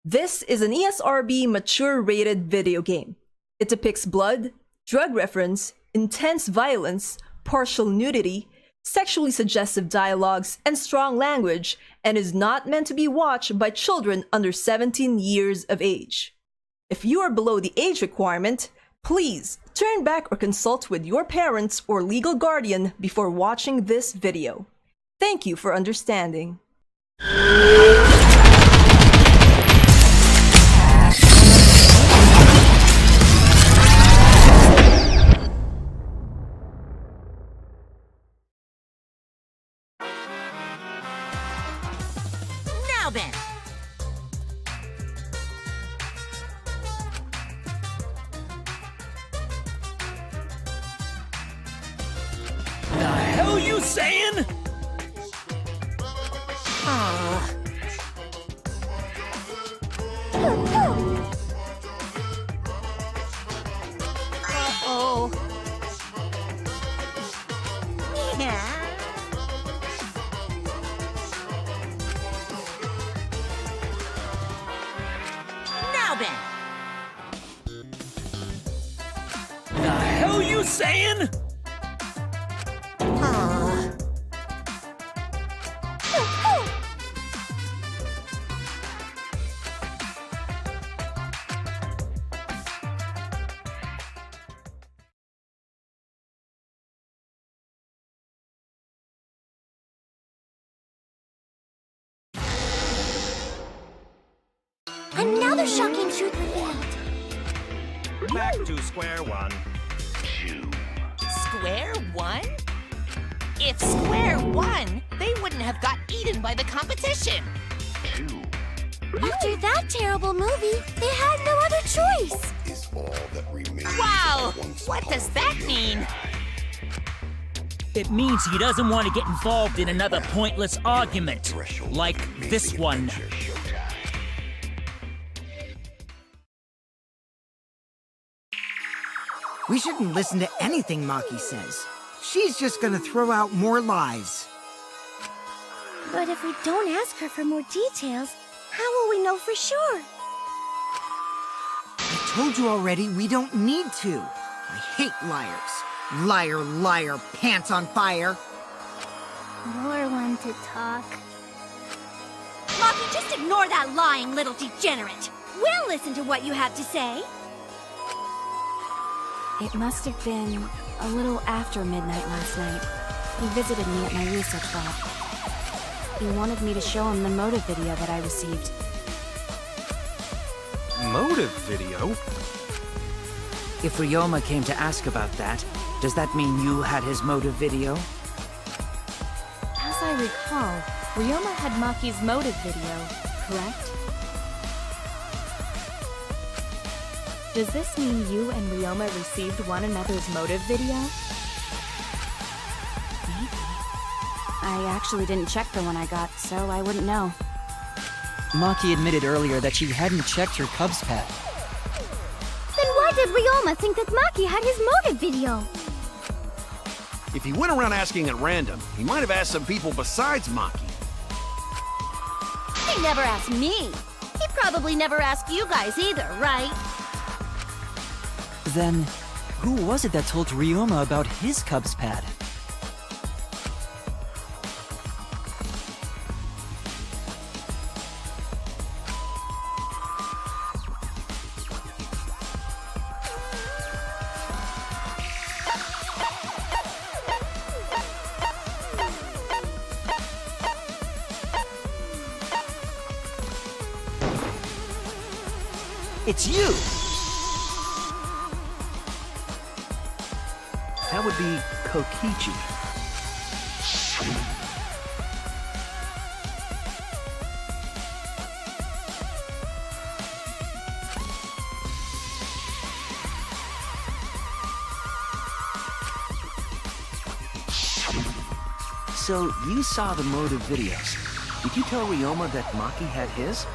This is an ESRB mature-rated video game. It depicts blood, drug reference, intense violence, partial nudity, sexually suggestive dialogues, and strong language, and is not meant to be watched by children under 17 years of age. If you are below the age requirement, please turn back or consult with your parents or legal guardian before watching this video. Thank you for understanding. Now then. The hell you saying? Uh-oh. Yeah. Now then. The hell you saying? Another shocking truth revealed. Back to square one. Square one? If square one, they wouldn't have got eaten by the competition. After that terrible movie, they had no other choice. Is all that remains. Wow! of once What does that mean? It means he doesn't want to get involved in another pointless argument, threshold like of amazing this one. adventure showtime. We shouldn't listen to anything Maki says. She's just gonna throw out more lies. But if we don't ask her for more details, how will we know for sure? I told you already, we don't need to. I hate liars. Liar, liar, pants on fire. You're one to talk. Maki, just ignore that lying little degenerate. We'll listen to what you have to say. It must have been a little after midnight last night. He visited me at my research lab. He wanted me to show him the motive video that I received. Motive video? If Ryoma came to ask about that, does that mean you had his motive video? As I recall, Ryoma had Maki's motive video, correct? Does this mean you and Ryoma received one another's motive video? Maybe. I actually didn't check the one I got, so I wouldn't know. Maki admitted earlier that she hadn't checked her Cubs pad. Then why did Ryoma think that Maki had his motive video? If he went around asking at random, he might have asked some people besides Maki. He never asked me. He probably never asked you guys either, right? Then, who was it that told Ryoma about his Cubs pad? It's you! That would be Kokichi. So, you saw the motive videos. Did you tell Ryoma that Maki had his?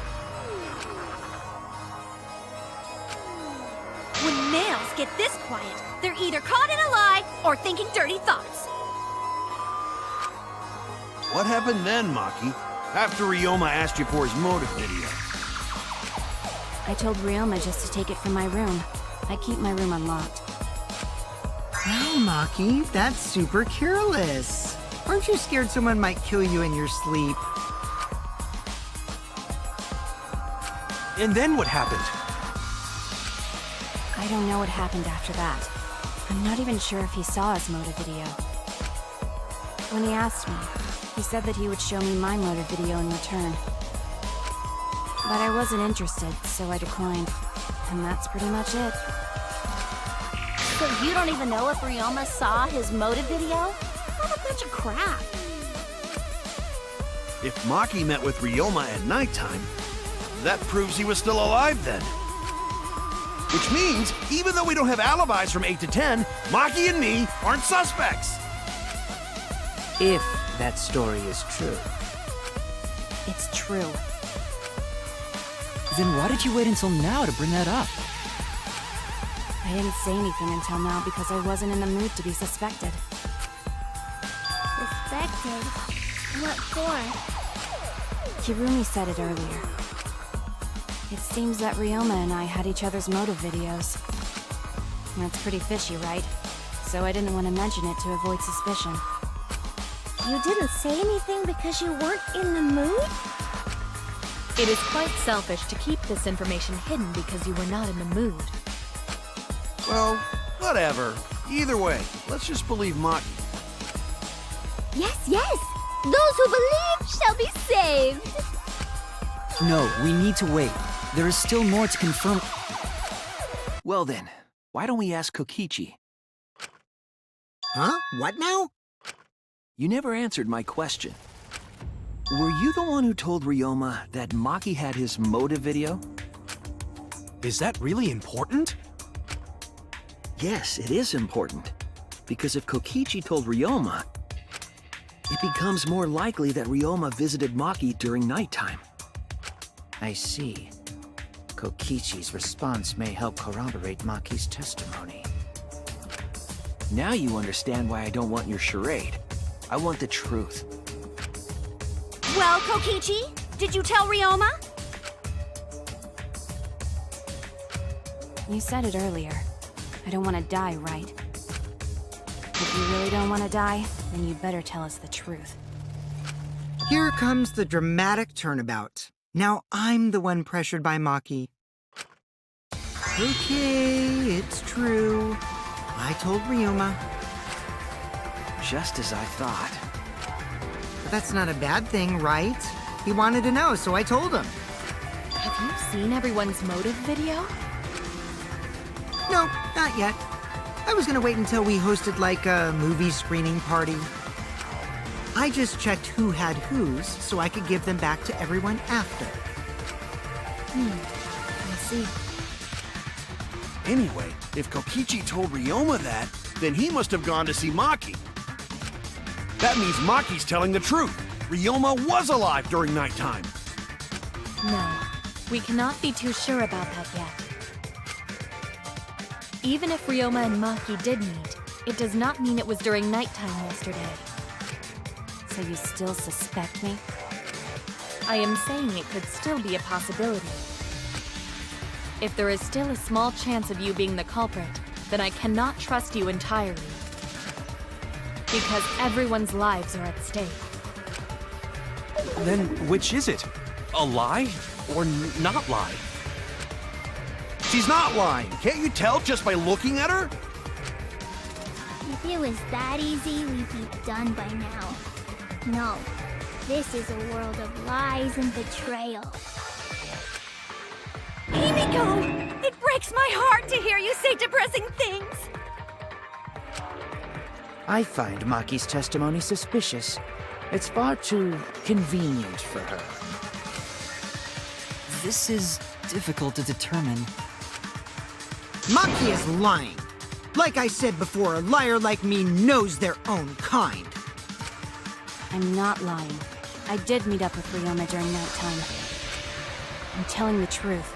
When males get this quiet, they're either caught in a lie or thinking dirty thoughts. What happened then, Maki? After Ryoma asked you for his motive video? I told Ryoma just to take it from my room. I keep my room unlocked. Wow, Maki, that's super careless. Aren't you scared someone might kill you in your sleep? And then what happened? I don't know what happened after that. I'm not even sure if he saw his motive video. When he asked me, he said that he would show me my motive video in return. But I wasn't interested, so I declined. And that's pretty much it. So you don't even know if Ryoma saw his motive video? What a bunch of crap. If Maki met with Ryoma at nighttime, that proves he was still alive then. Which means, even though we don't have alibis from 8 to 10, Maki and me aren't suspects. If that story is true. It's true. Then why did you wait until now to bring that up? I didn't say anything until now because I wasn't in the mood to be suspected. Suspected? What for? Kirumi said it earlier. It seems that Ryoma and I had each other's motive videos. That's pretty fishy, right? So I didn't want to mention it to avoid suspicion. You didn't say anything because you weren't in the mood? It is quite selfish to keep this information hidden because you were not in the mood. Well, whatever. Either way, let's just believe Maki. Yes, yes! Those who believe shall be saved! No, we need to wait. There is still more to confirm. Well then, why don't we ask Kokichi? Huh? What now? You never answered my question. Were you the one who told Ryoma that Maki had his motive video? Is that really important? Yes, it is important. Because if Kokichi told Ryoma, it becomes more likely that Ryoma visited Maki during nighttime. I see. Kokichi's response may help corroborate Maki's testimony. Now you understand why I don't want your charade. I want the truth. Well, Kokichi, did you tell Ryoma? You said it earlier. I don't want to die, right? If you really don't want to die, then you better tell us the truth. Here comes the dramatic turnabout. Now I'm the one pressured by Maki. Okay, it's true. I told Ryoma. Just as I thought. But that's not a bad thing, right? He wanted to know, so I told him. Have you seen everyone's motive video? No, not yet. I was gonna wait until we hosted like a movie screening party. I just checked who had whose so I could give them back to everyone after. I see. Anyway, if Kokichi told Ryoma that, then he must have gone to see Maki. That means Maki's telling the truth. Ryoma was alive during nighttime. No, we cannot be too sure about that yet. Even if Ryoma and Maki did meet, it does not mean it was during nighttime yesterday. So you still suspect me? I am saying it could still be a possibility. If there is still a small chance of you being the culprit, then I cannot trust you entirely. Because everyone's lives are at stake. Then which is it? A lie or not lie? She's not lying. Can't you tell just by looking at her? If it was that easy, we'd be done by now. No, this is a world of lies and betrayal. Himiko! It breaks my heart to hear you say depressing things! I find Maki's testimony suspicious. It's far too convenient for her. This is difficult to determine. Maki is lying. Like I said before, a liar like me knows their own kind. I'm not lying. I did meet up with Ryoma during nighttime. I'm telling the truth.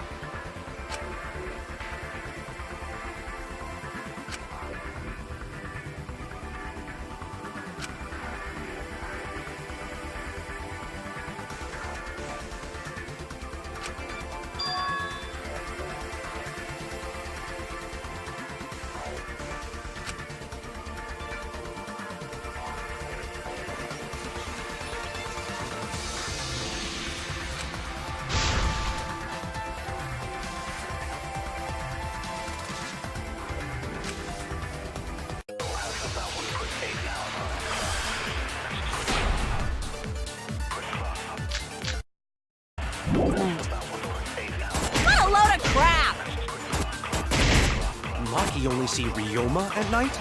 he only see Ryoma at night?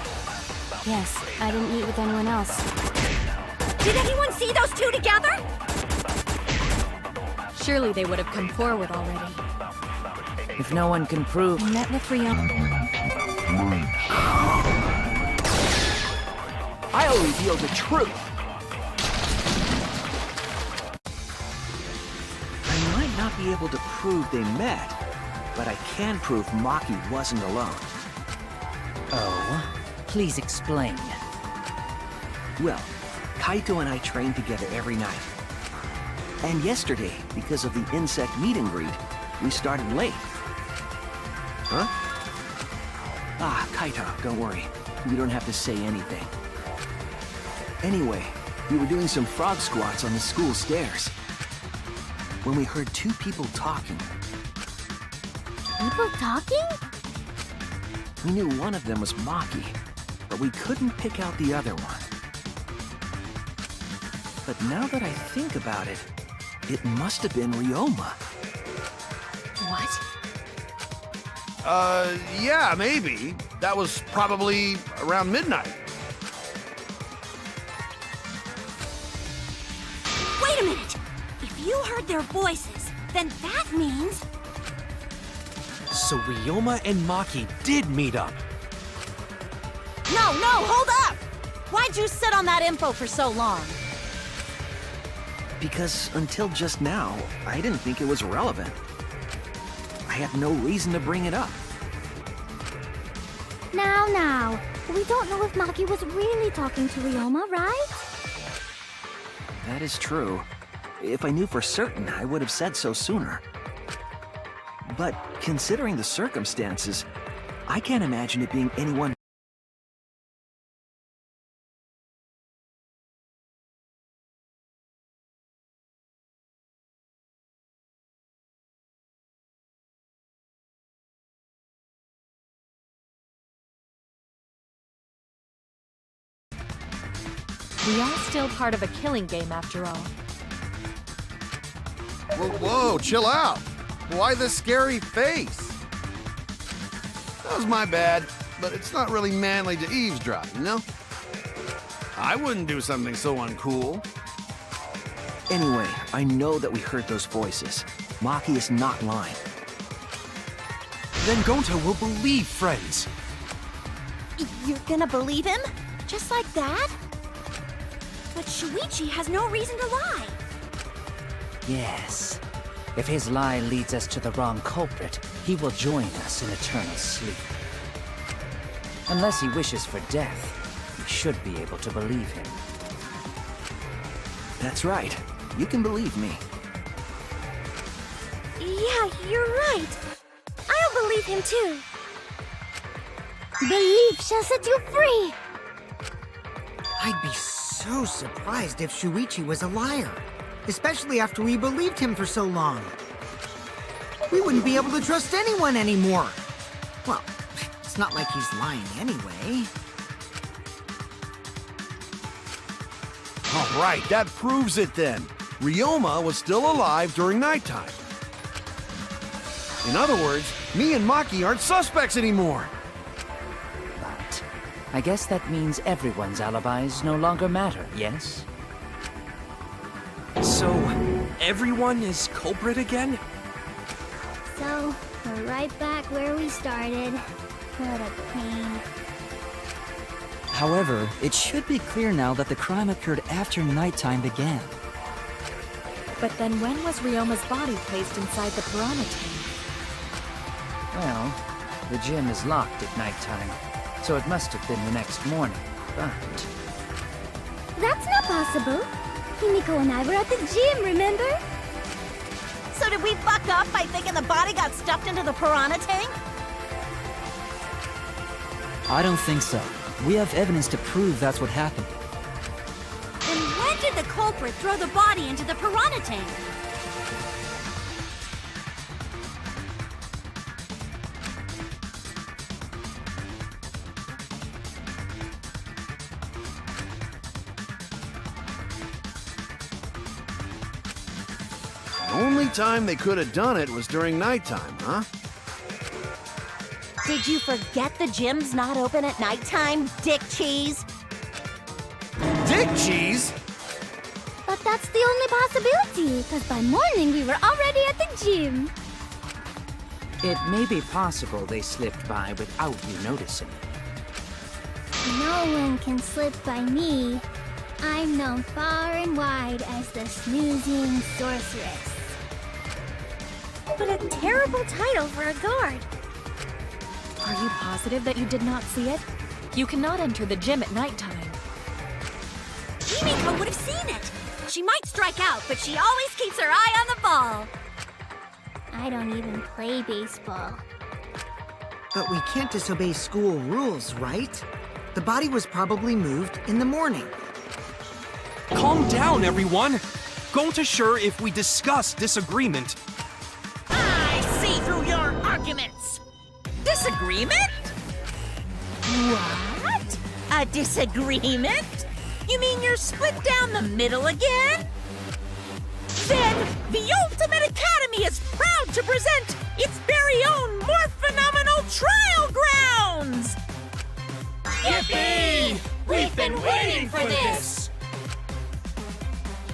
Yes, I didn't meet with anyone else. Did anyone see those two together? Surely they would have come forward already. If no one can prove... I met with Ryoma. I'll reveal the truth. I might not be able to prove they met, but I can prove Maki wasn't alone. Oh? Please explain. Well, Kaito and I train together every night. And yesterday, because of the insect meet and greet, we started late. Huh? Ah, Kaito, don't worry. You don't have to say anything. Anyway, we were doing some frog squats on the school stairs when we heard two people talking. People talking? We knew one of them was Maki, but we couldn't pick out the other one. But now that I think about it, it must have been Ryoma. What? Yeah, maybe. That was probably around midnight. Wait a minute! If you heard their voices, then that means... So Ryoma and Maki did meet up. No, hold up! Why'd you sit on that info for so long? Because until just now, I didn't think it was relevant. I had no reason to bring it up. Now, we don't know if Maki was really talking to Ryoma, right? That is true. If I knew for certain, I would have said so sooner. But considering the circumstances, I can't imagine it being anyone. We are still part of a killing game after all. Whoa, chill out. Why the scary face? That was my bad, but it's not really manly to eavesdrop, you know? I wouldn't do something so uncool. Anyway, I know that we heard those voices. Maki is not lying. Then Gonta will believe friends. You're gonna believe him? Just like that? But Shuichi has no reason to lie. Yes. If his lie leads us to the wrong culprit, he will join us in eternal sleep. Unless he wishes for death, we should be able to believe him. That's right. You can believe me. Yeah, you're right. I'll believe him too. Belief shall set you free. I'd be so surprised if Shuichi was a liar. Especially after we believed him for so long. We wouldn't be able to trust anyone anymore. Well, it's not like he's lying anyway. All right, that proves it then. Ryoma was still alive during nighttime. In other words, me and Maki aren't suspects anymore. But I guess that means everyone's alibis no longer matter, yes? So, everyone is culprit again? So, we're right back where we started. What a pain. However, it should be clear now that the crime occurred after nighttime began. But then when was Ryoma's body placed inside the piranha tank? Well, the gym is locked at nighttime, so it must have been the next morning, but... That's not possible. Himiko and I were at the gym, remember? So did we fuck up by thinking the body got stuffed into the piranha tank? I don't think so. We have evidence to prove that's what happened. Then when did the culprit throw the body into the piranha tank? The only time they could have done it was during nighttime, huh? Did you forget the gym's not open at nighttime, Dick Cheese? Dick cheese? But that's the only possibility, because by morning we were already at the gym. It may be possible they slipped by without you noticing. No one can slip by me. I'm known far and wide as the snoozing sorceress. What a terrible title for a guard. Are you positive that you did not see it? You cannot enter the gym at nighttime. Himiko would have seen it. She might strike out, but she always keeps her eye on the ball. I don't even play baseball. But we can't disobey school rules, right? The body was probably moved in the morning. Calm down, everyone. Going to sure if we discuss disagreement. I see through your arguments. Disagreement? What? A disagreement? You mean you're split down the middle again? Then the Ultimate Academy is proud to present its very own more phenomenal trial grounds! Yippee! We've been waiting for this!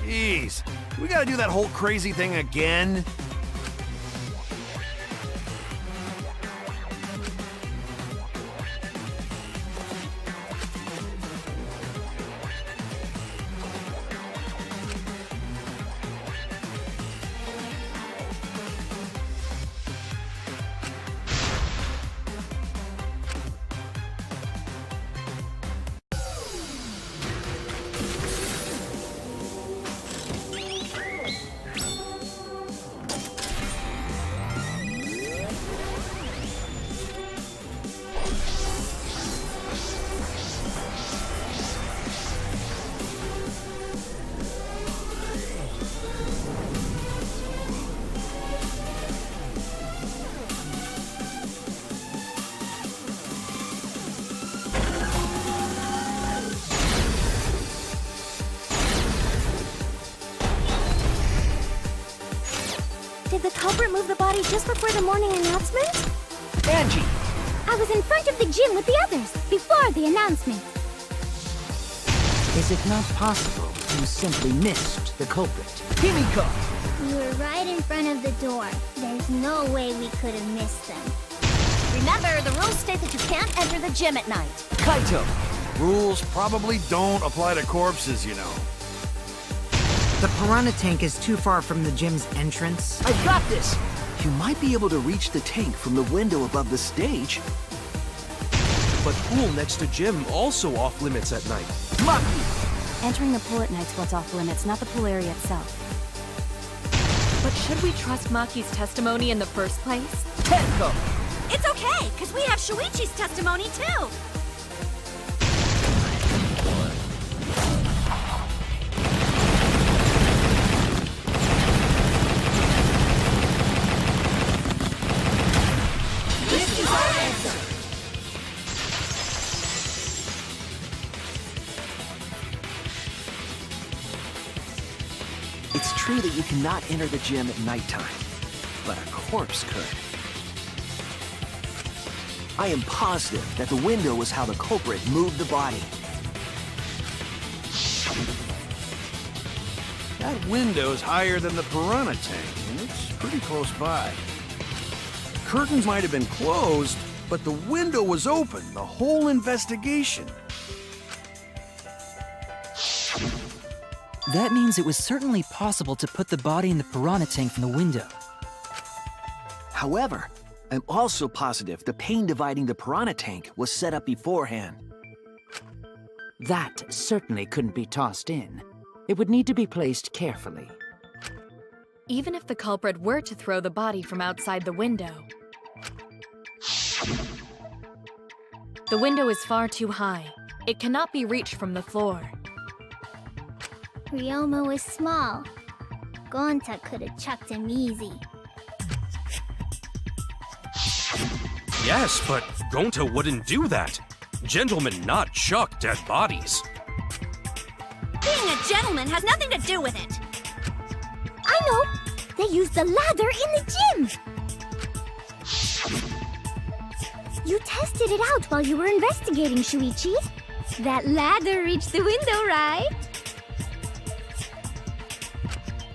Jeez, we gotta do that whole crazy thing again? Did the culprit move the body just before the morning announcement? Angie! I was in front of the gym with the others, before the announcement. Is it not possible you simply missed the culprit? Himiko! We were right in front of the door. There's no way we could have missed them. Remember, the rules state that you can't enter the gym at night. Kaito! Rules probably don't apply to corpses, you know. The piranha tank is too far from the gym's entrance. I've got this! You might be able to reach the tank from the window above the stage. But pool next to gym also off limits at night. Maki! Entering the pool at night's what's off limits, not the pool area itself. But should we trust Maki's testimony in the first place? Tenko! It's okay, because we have Shuichi's testimony too. It's true that you cannot enter the gym at nighttime, but a corpse could. I am positive that the window was how the culprit moved the body. That window's higher than the piranha tank, and it's pretty close by. Curtains might have been closed, but the window was open the whole investigation. That means it was certainly possible to put the body in the piranha tank from the window. However, I'm also positive the pane dividing the piranha tank was set up beforehand. That certainly couldn't be tossed in. It would need to be placed carefully. Even if the culprit were to throw the body from outside the window, the window is far too high. It cannot be reached from the floor. Ryoma was small. Gonta could have chucked him easy. Yes, but Gonta wouldn't do that. Gentlemen not chuck dead bodies. Being a gentleman has nothing to do with it. I know! They used the ladder in the gym! You tested it out while you were investigating, Shuichi. That ladder reached the window, right?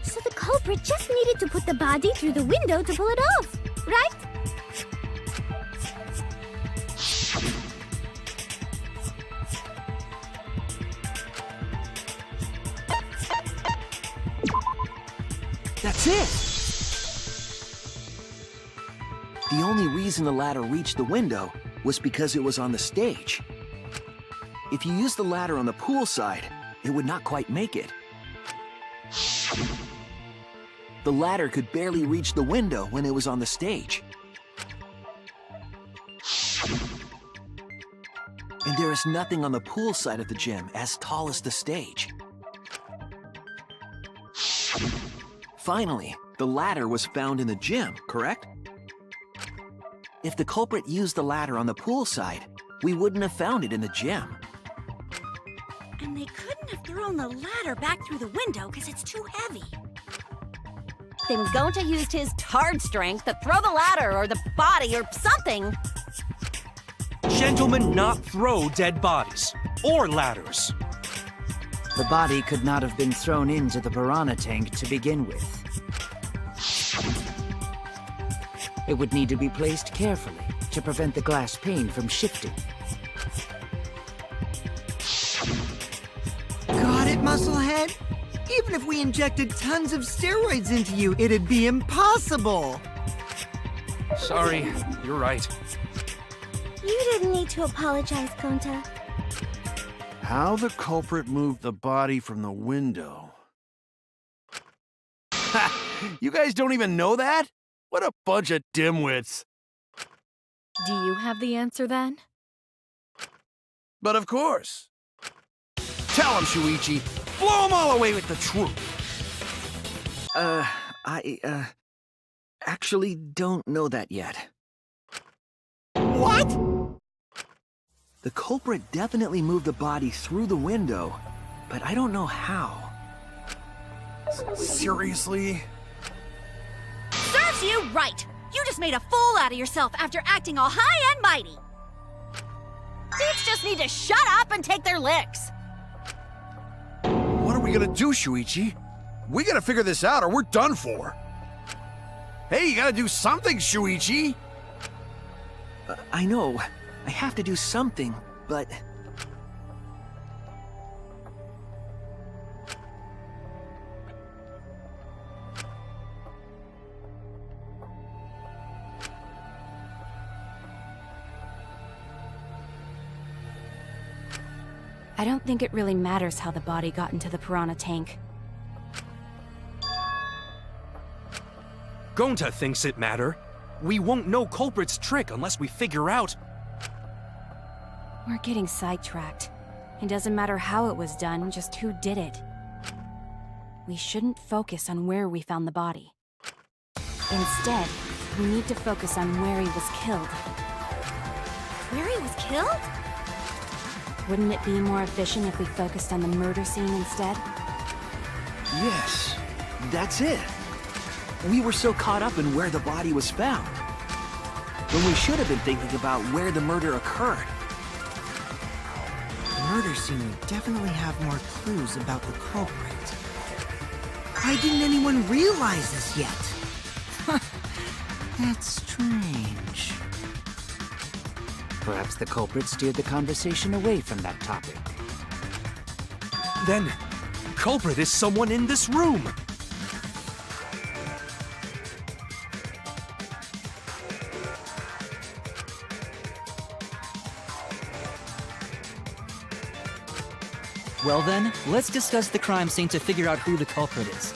So the culprit just needed to put the body through the window to pull it off, right? That's it! The only reason the ladder reached the window was because it was on the stage. If you used the ladder on the pool side, it would not quite make it. The ladder could barely reach the window when it was on the stage. And there is nothing on the pool side of the gym as tall as the stage. Finally, the ladder was found in the gym, correct? If the culprit used the ladder on the pool side, we wouldn't have found it in the gym. And they couldn't have thrown the ladder back through the window because it's too heavy. Then Gonta used his Tard strength to throw the ladder or the body or something. Gentlemen, not throw dead bodies. Or ladders. The body could not have been thrown into the piranha tank to begin with. It would need to be placed carefully to prevent the glass pane from shifting. Got it, Musclehead? Even if we injected tons of steroids into you, it'd be impossible! Sorry, you're right. You didn't need to apologize, Gonta. How the culprit moved the body from the window. Ha! You guys don't even know that? What a bunch of dimwits. Do you have the answer then? But of course. Tell him, Shuichi. Blow him all away with the truth. I actually don't know that yet. What? The culprit definitely moved the body through the window, but I don't know how. Seriously? Serves you right! You just made a fool out of yourself after acting all high and mighty! Dudes just need to shut up and take their licks! What are we gonna do, Shuichi? We gotta figure this out or we're done for. Hey, you gotta do something, Shuichi! I know. I have to do something, but... I don't think it really matters how the body got into the piranha tank. Gonta thinks it matter. We won't know culprit's trick unless we figure out... We're getting sidetracked. It doesn't matter how it was done, just who did it. We shouldn't focus on where we found the body. Instead, we need to focus on where he was killed. Where he was killed? Wouldn't it be more efficient if we focused on the murder scene instead? Yes, that's it. We were so caught up in where the body was found, when we should have been thinking about where the murder occurred. The murder scene would definitely have more clues about the culprit. Why didn't anyone realize this yet? That's strange. Perhaps the culprit steered the conversation away from that topic. Then, culprit is someone in this room! Well then, let's discuss the crime scene to figure out who the culprit is.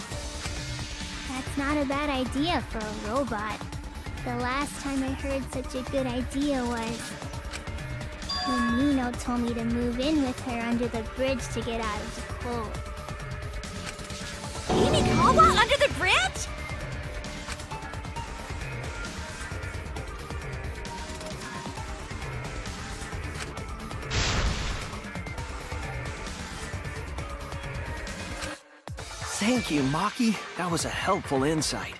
That's not a bad idea for a robot. The last time I heard such a good idea was when Nino told me to move in with her under the bridge to get out of the cold. Himiko under the bridge? Thank you, Maki. That was a helpful insight.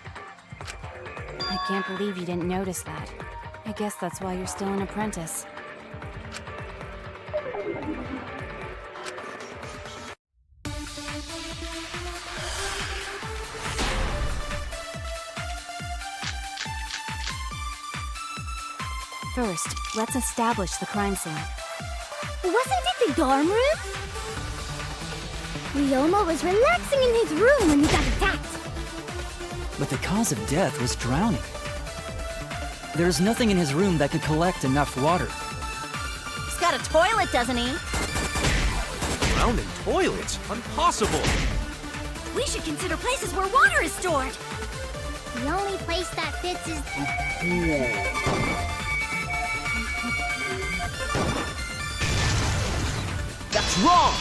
I can't believe you didn't notice that. I I guess that's why you're still an apprentice. First, let's establish the crime scene. Wasn't it the dorm room? Ryoma was relaxing in his room when he got attacked. But the cause of death was drowning. There's nothing in his room that could collect enough water. He's got a toilet, doesn't he? Drowning toilets? Impossible! We should consider places where water is stored. The only place that fits is That's wrong!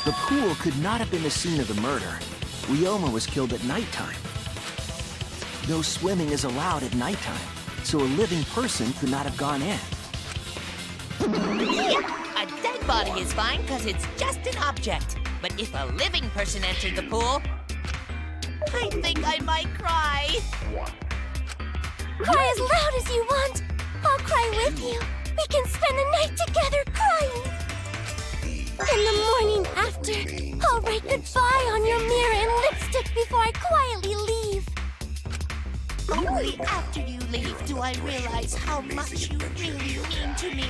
The pool could not have been the scene of the murder. Ryoma was killed at nighttime. No swimming is allowed at nighttime, so a living person could not have gone in. Yeah, a dead body is fine because it's just an object. But if a living person entered the pool, I think I might cry. cry as loud as you want. I'll cry with you. We can spend the night together crying. And the morning after, I'll write goodbye on your mirror in lipstick before I quietly leave. Only after you leave do I realize how much you really mean to me.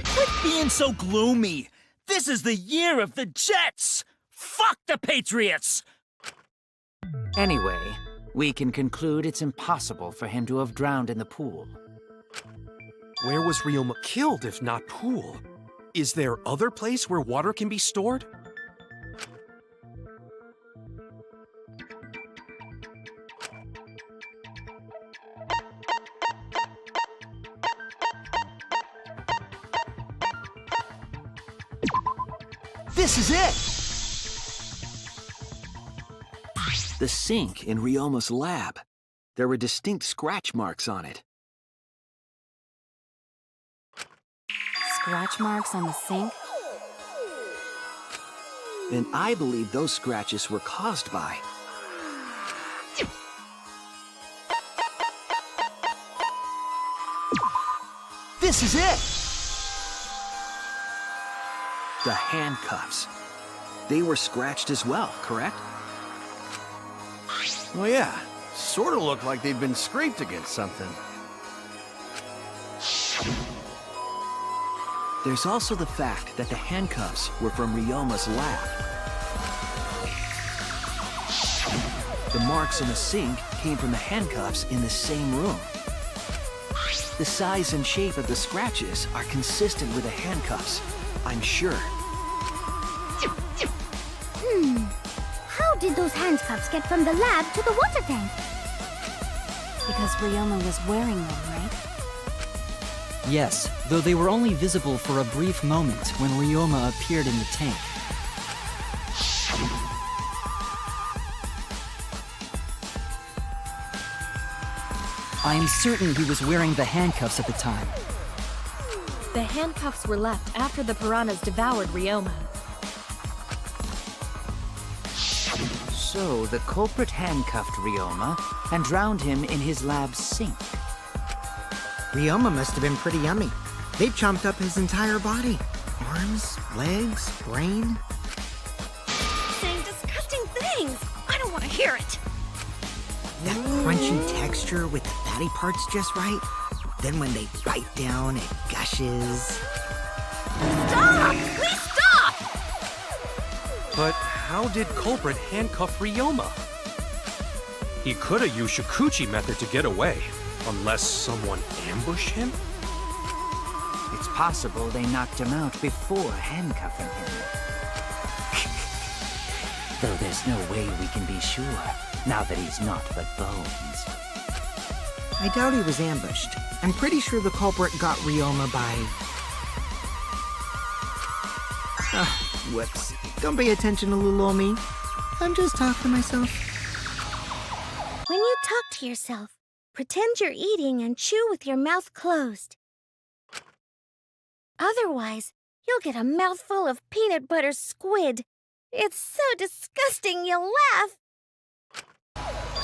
Quit being so gloomy! This is the year of the Jets! Fuck the Patriots! Anyway, we can conclude it's impossible for him to have drowned in the pool. Where was Ryoma killed if not pool? Is there other place where water can be stored? This is it! The sink in Ryoma's lab. There were distinct scratch marks on it. Scratch marks on the sink? And I believe those scratches were caused by... This is it! the handcuffs. They were scratched as well, correct? Well, yeah. Sort of looked like they'd been scraped against something. There's also the fact that the handcuffs were from Ryoma's lab. The marks on the sink came from the handcuffs in the same room. The size and shape of the scratches are consistent with the handcuffs, I'm sure. How did those handcuffs get from the lab to the water tank? Because Ryoma was wearing them, right? Yes, though they were only visible for a brief moment when Ryoma appeared in the tank. I am certain he was wearing the handcuffs at the time. The handcuffs were left after the piranhas devoured Ryoma. So the culprit handcuffed Ryoma and drowned him in his lab's sink. Ryoma must have been pretty yummy. They chomped up his entire body. Arms, legs, brain. Saying disgusting things. I don't want to hear it. That crunchy texture with the fatty parts just right. Then when they bite down, it gushes. Stop! Please stop! But how did culprit handcuff Ryoma? He could have used Shikuchi method to get away, unless someone ambushed him? It's possible they knocked him out before handcuffing him. Though there's no way we can be sure, now that he's not but bones. I doubt he was ambushed. I'm pretty sure the culprit got Ryoma by... Whoops. Don't pay attention to little old me. I'm just talking to myself. When you talk to yourself, pretend you're eating and chew with your mouth closed. Otherwise, you'll get a mouthful of peanut butter squid. It's so disgusting you'll laugh.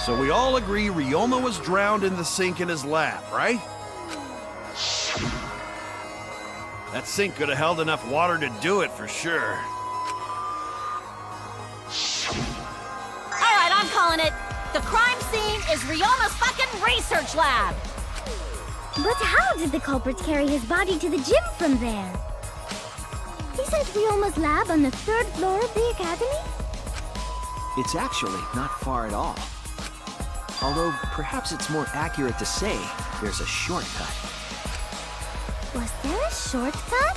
So we all agree Ryoma was drowned in the sink in his lab, right? That sink could have held enough water to do it for sure. Alright, I'm calling it. The crime scene is Ryoma's fucking research lab. But how did the culprit carry his body to the gym from there? Isn't Ryoma's lab on the 3rd floor of the academy? It's actually not far at all. Although, perhaps it's more accurate to say there's a shortcut. Was there a shortcut?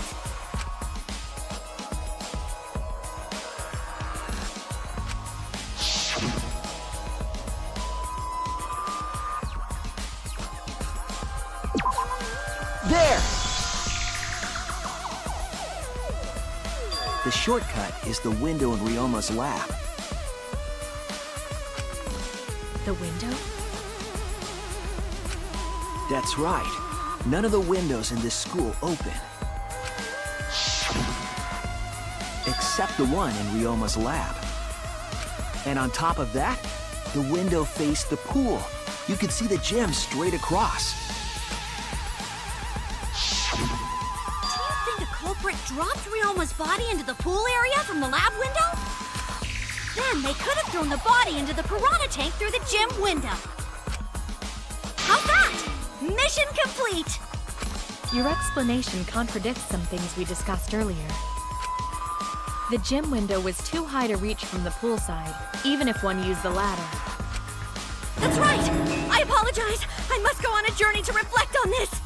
There! The shortcut is the window in Ryoma's lab. The window? That's right. None of the windows in this school open. Except the one in Ryoma's lab. And on top of that, the window faced the pool. You could see the gym straight across. Do you think the culprit dropped Ryoma's body into the pool area from the lab window? Then they could have thrown the body into the piranha tank through the gym window. How's that? Mission complete! Your explanation contradicts some things we discussed earlier. The gym window was too high to reach from the poolside, even if one used the ladder. That's right! I apologize! I must go on a journey to reflect on this!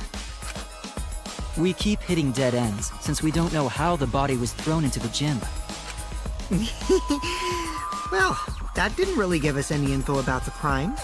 We keep hitting dead ends, since we don't know how the body was thrown into the gym. Well, that didn't really give us any info about the crime.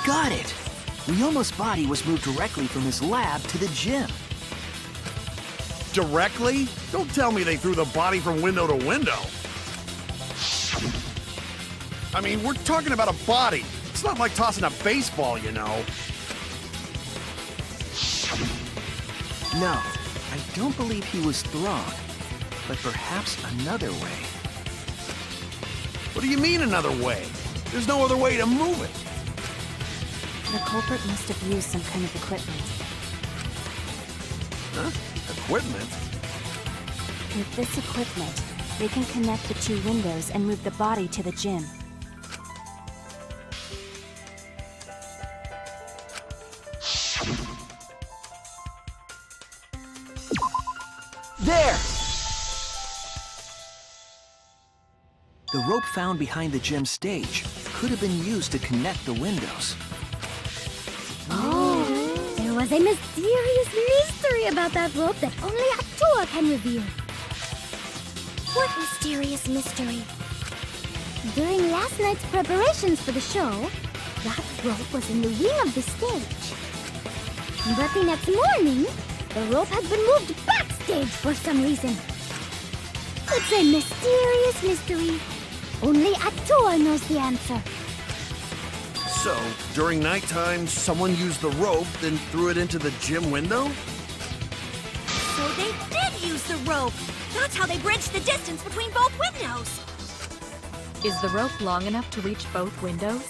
Got it! Ryoma's body was moved directly from his lab to the gym. Directly? Don't tell me they threw the body from window to window. I mean, we're talking about a body. It's not like tossing a baseball, you know. No, I don't believe he was thrown, but perhaps another way. What do you mean another way? There's no other way to move it. The culprit must have used some kind of equipment. Huh? Equipment? With this equipment, they can connect the two windows and move the body to the gym. There! The rope found behind the gym stage could have been used to connect the windows. Oh, there was a mysterious mystery about that rope that only Atua can reveal. What mysterious mystery? During last night's preparations for the show, that rope was in the wing of the stage. But the next morning, the rope had been moved backstage for some reason. It's a mysterious mystery. Only Atua knows the answer. So, during nighttime, someone used the rope, then threw it into the gym window? So they did use the rope. That's how they bridged the distance between both windows. Is the rope long enough to reach both windows?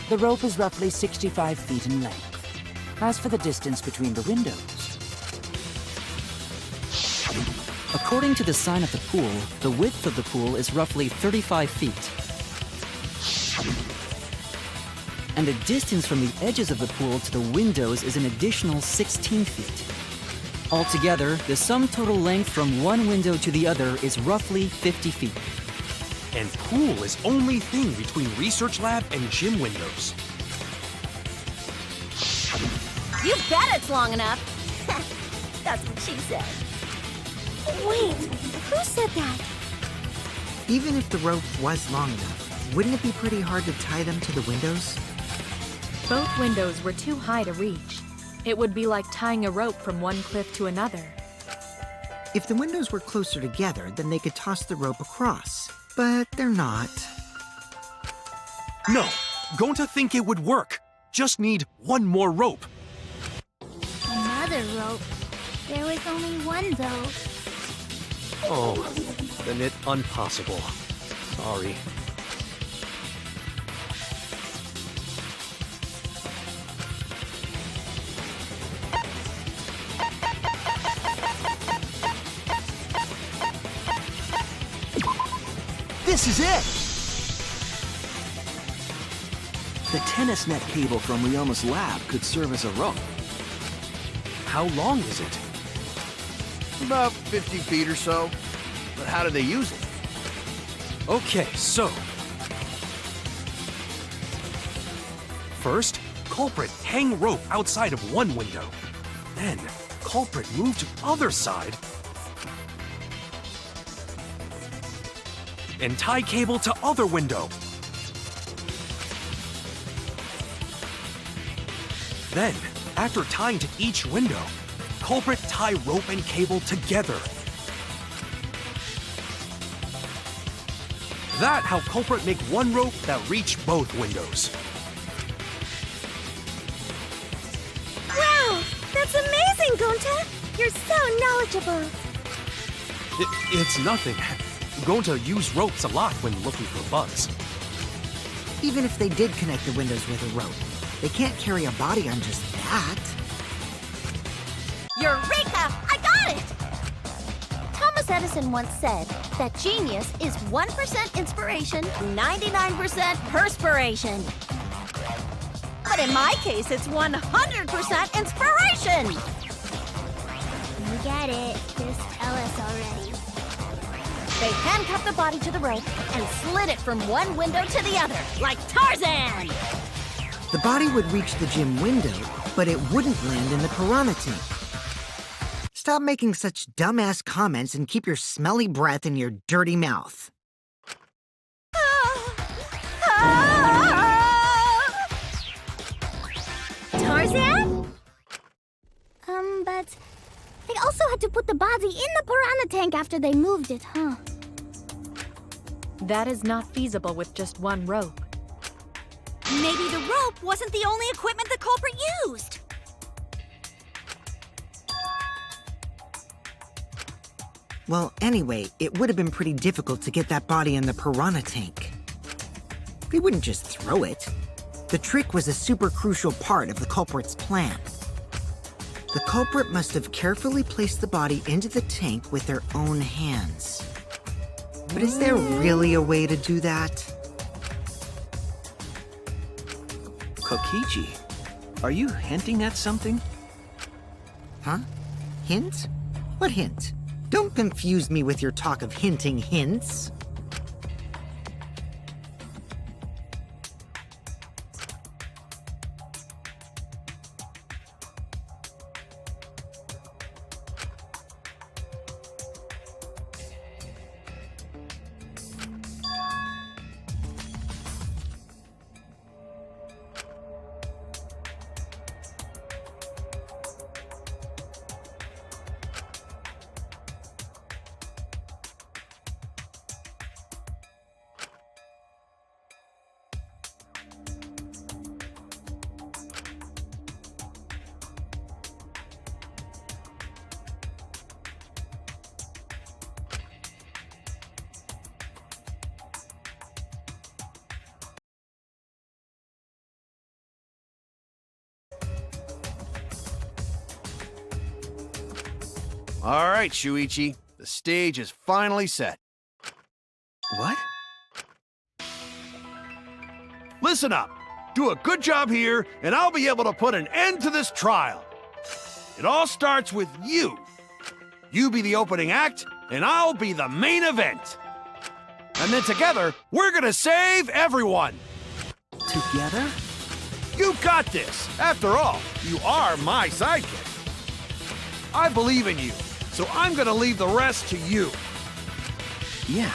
The rope is roughly 65 feet in length. As for the distance between the windows, According to the sign of the pool, the width of the pool is roughly 35 feet. And the distance from the edges of the pool to the windows is an additional 16 feet. Altogether, the sum total length from one window to the other is roughly 50 feet. And pool is only thing between research lab and gym windows. You bet it's long enough. That's what she said. Wait, who said that? Even if the rope was long enough, wouldn't it be pretty hard to tie them to the windows? Both windows were too high to reach. It would be like tying a rope from one cliff to another. If the windows were closer together, then they could toss the rope across. But they're not. No, going to think it would work. Just need one more rope. Another rope. There was only one, though. Oh, then it impossible. Sorry. This is it! The tennis net cable from Ryoma's lab could serve as a rope. How long is it? About 50 feet or so. But how did they use it? Okay, so... First, culprit hang rope outside of one window. Then, culprit move to other side. And tie cable to other window. Then, after tying to each window, culprit tie rope and cable together. That how culprit make one rope that reach both windows. doing, Gonta? You're so knowledgeable. It's nothing. Gonta used ropes a lot when looking for bugs. Even if they did connect the windows with a rope, they can't carry a body on just that. Eureka! I got it! Thomas Edison once said that genius is 1% inspiration, 99% perspiration. But in my case, it's 100% inspiration! You get it. Just tell us already. They handcuffed the body to the rope and slid it from one window to the other, like Tarzan! The body would reach the gym window, but it wouldn't land in the piranha tank. Stop making such dumbass comments and keep your smelly breath in your dirty mouth. Tarzan? But they also had to put the body in the piranha tank after they moved it, huh? That is not feasible with just one rope. Maybe the rope wasn't the only equipment the culprit used. Well, anyway, it would have been pretty difficult to get that body in the piranha tank. They wouldn't just throw it. The trick was a super crucial part of the culprit's plan. The culprit must have carefully placed the body into the tank with their own hands. But is there really a way to do that? Kokichi, are you hinting at something? Huh? Hint? What hint? Don't confuse me with your talk of hinting hints. All right, Shuichi. The stage is finally set. What? Listen up. Do a good job here, and I'll be able to put an end to this trial. It all starts with you. You be the opening act, and I'll be the main event. And then together, we're gonna save everyone. Together? You got this. After all, you are my sidekick. I believe in you, so I'm gonna leave the rest to you. Yeah.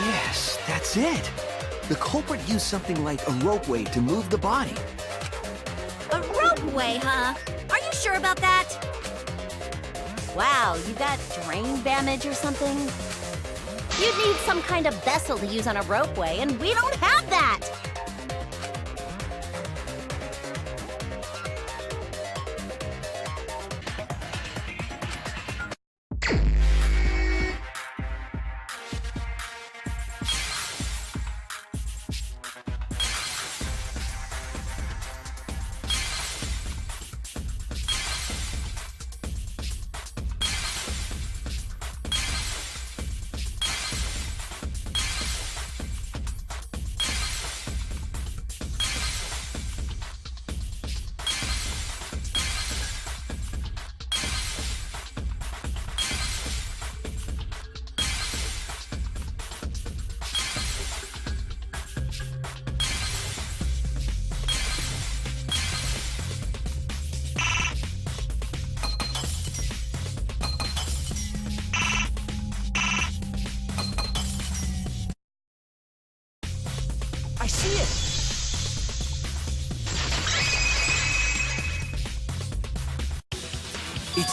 Yes, that's it. The culprit used something like a ropeway to move the body. A ropeway, huh? Are you sure about that? Wow, you got drain damage or something? You'd need some kind of vessel to use on a ropeway, and we don't have that!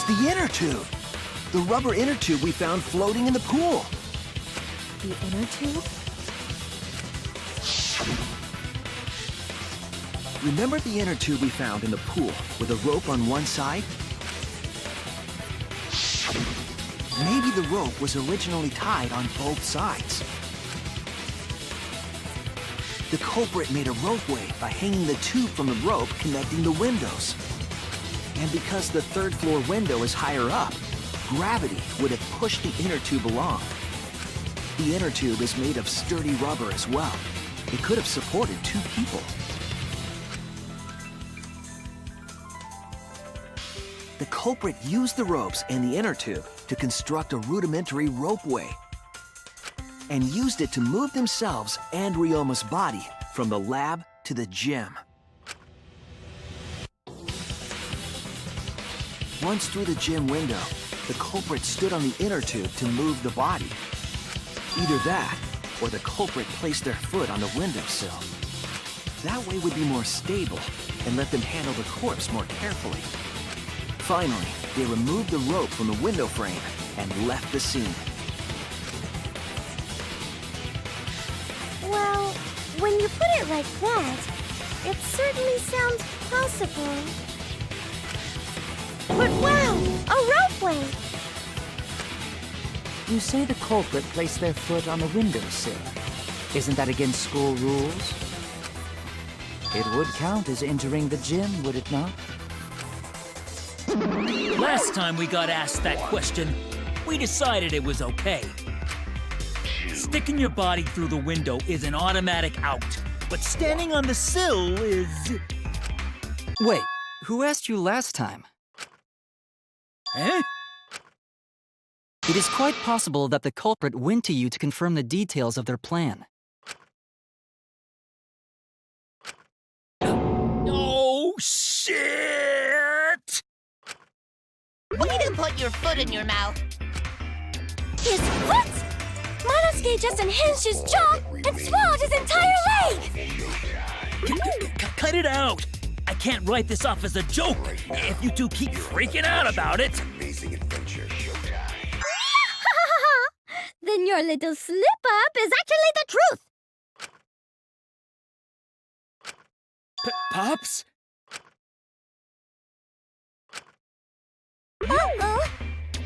the inner tube. The rubber inner tube we found floating in the pool. The inner tube? Remember the inner tube we found in the pool with a rope on one side? Maybe the rope was originally tied on both sides. The culprit made a ropeway by hanging the tube from the rope connecting the windows. And because the third floor window is higher up, gravity would have pushed the inner tube along. The inner tube is made of sturdy rubber as well. It could have supported 2 people. The culprit used the ropes and the inner tube to construct a rudimentary ropeway, and used it to move themselves and Ryoma's body from the lab to the gym. Once through the gym window, the culprit stood on the inner tube to move the body. Either that, or the culprit placed their foot on the windowsill. That way would be more stable and let them handle the corpse more carefully. Finally, they removed the rope from the window frame and left the scene. Well, when you put it like that, it certainly sounds possible. But wow, a ropeway! You say the culprit placed their foot on the windowsill. Isn't that against school rules? It would count as entering the gym, would it not? Last time we got asked that question, we decided it was okay. Sticking your body through the window is an automatic out, but standing on the sill is... Wait, who asked you last time? Eh? It is quite possible that the culprit went to you to confirm the details of their plan. Oh, shit! Way to put your foot in your mouth. His foot! Monosuke just unhinged his jaw and swallowed his entire leg! Cut it out! I can't write this off as a joke if you two keep freaking out about it. Then your little slip-up is actually the truth! Pops? Uh-oh!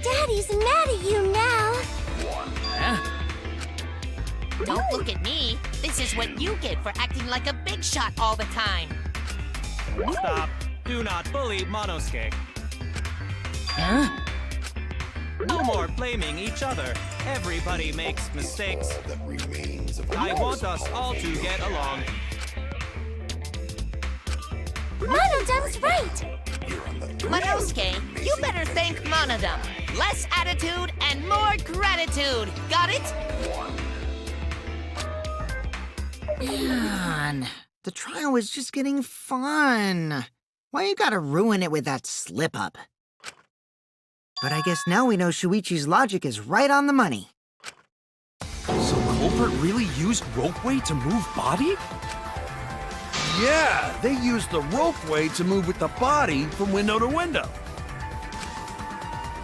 Daddy's mad at you now! Huh? Don't look at me. This is what you get for acting like a big shot all the time. Stop. Do not bully Monosuke. Huh? No more blaming each other. Everybody makes mistakes. I want us all to get along. Monodam's right! Monosuke, you better thank Monodam. Less attitude and more gratitude. Got it? Man, the trial was just getting fun. Why you gotta ruin it with that slip-up? But I guess now we know Shuichi's logic is right on the money. So culprit really used ropeway to move body? Yeah, they used the ropeway to move with the body from window to window.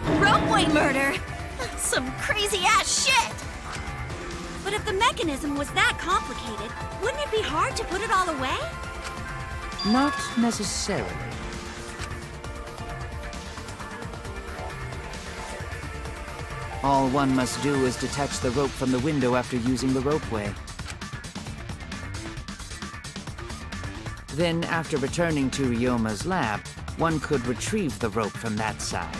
Ropeway murder! Some crazy-ass shit! But if the mechanism was that complicated, wouldn't it be hard to put it all away? Not necessarily. All one must do is detach the rope from the window after using the ropeway. Then, after returning to Ryoma's lab, one could retrieve the rope from that side.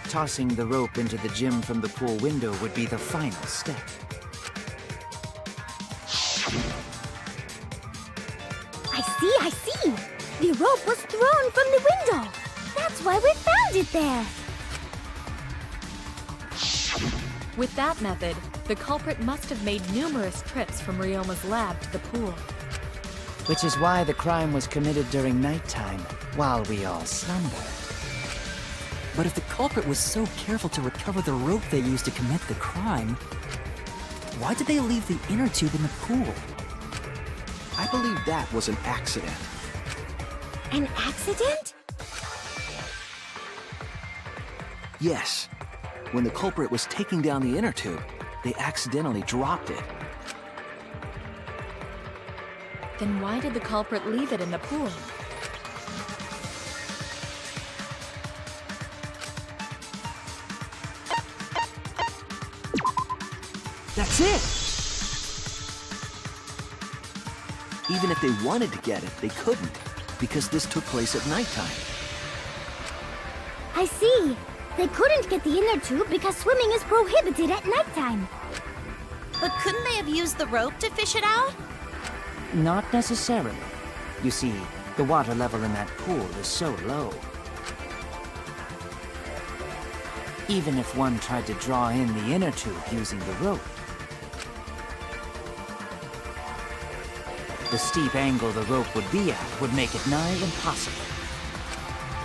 Tossing the rope into the gym from the pool window would be the final step. I see! The rope was thrown from the window! That's why we found it there! With that method, the culprit must have made numerous trips from Ryoma's lab to the pool. Which is why the crime was committed during nighttime, while we all slumbered. But if the culprit was so careful to recover the rope they used to commit the crime, why did they leave the inner tube in the pool? I believe that was an accident. An accident? Yes. When the culprit was taking down the inner tube, they accidentally dropped it. Then why did the culprit leave it in the pool? That's it! Even if they wanted to get it, they couldn't, because this took place at nighttime. I see. They couldn't get the inner tube because swimming is prohibited at nighttime. But couldn't they have used the rope to fish it out? Not necessarily. You see, the water level in that pool is so low. Even if one tried to draw in the inner tube using the rope, the steep angle the rope would be at would make it nigh impossible.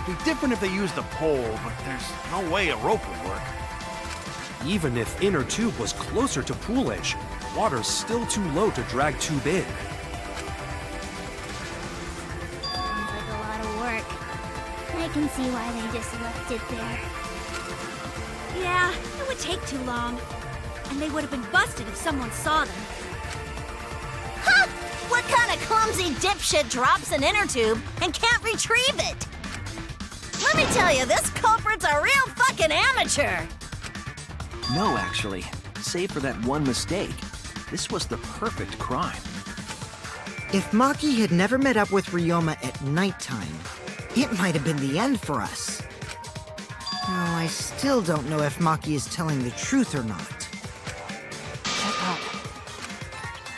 It'd be different if they used a pole, but there's no way a rope would work. Even if inner tube was closer to pool edge, water's still too low to drag tube in. Sounds like a lot of work. I can see why they just left it there. Yeah, it would take too long. And they would have been busted if someone saw them. Ha! What kind of clumsy dipshit drops an inner tube and can't retrieve it? Let me tell you, this culprit's a real fucking amateur! No, actually. Save for that one mistake, this was the perfect crime. If Maki had never met up with Ryoma at nighttime, it might have been the end for us. Now, I still don't know if Maki is telling the truth or not. Shut up.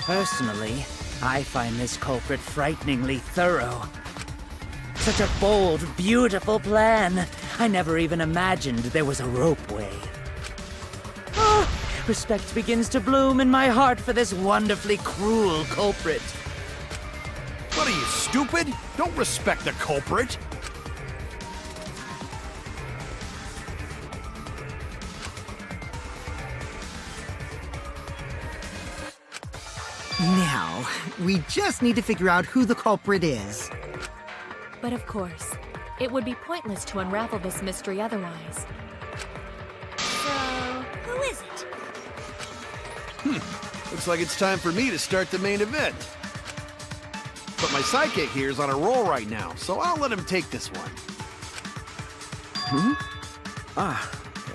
Personally, I find this culprit frighteningly thorough. Such a bold, beautiful plan. I never even imagined there was a ropeway. Oh, respect begins to bloom in my heart for this wonderfully cruel culprit. What are you, stupid? Don't respect the culprit. Now, we just need to figure out who the culprit is. But of course, it would be pointless to unravel this mystery otherwise. So, who is it? Looks like it's time for me to start the main event. But my sidekick here is on a roll right now, so I'll let him take this one.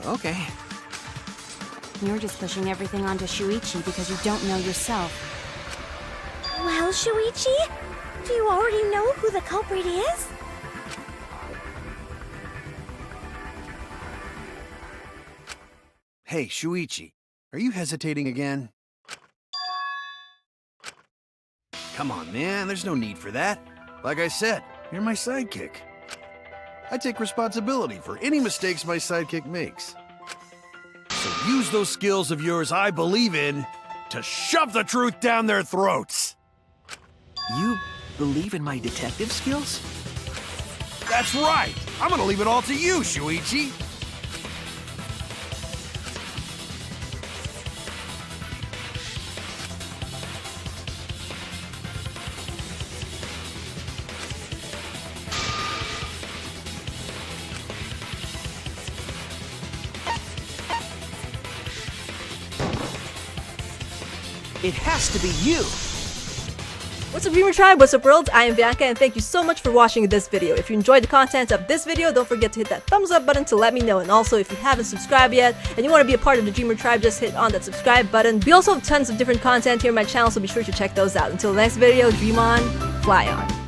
Okay. You're just pushing everything onto Shuichi because you don't know yourself. Well, Shuichi, do you already know who the culprit is? Hey, Shuichi, are you hesitating again? Come on, man, there's no need for that. Like I said, you're my sidekick. I take responsibility for any mistakes my sidekick makes. So use those skills of yours I believe in to shove the truth down their throats. You believe in my detective skills? That's right. I'm gonna leave it all to you, Shuichi. It has to be you! What's up, Dreamer Tribe? What's up, world? I am Bianca, and thank you so much for watching this video. If you enjoyed the content of this video, don't forget to hit that thumbs up button to let me know. And also, if you haven't subscribed yet and you want to be a part of the Dreamer Tribe, just hit on that subscribe button. We also have tons of different content here on my channel, so be sure to check those out. Until the next video, dream on, fly on.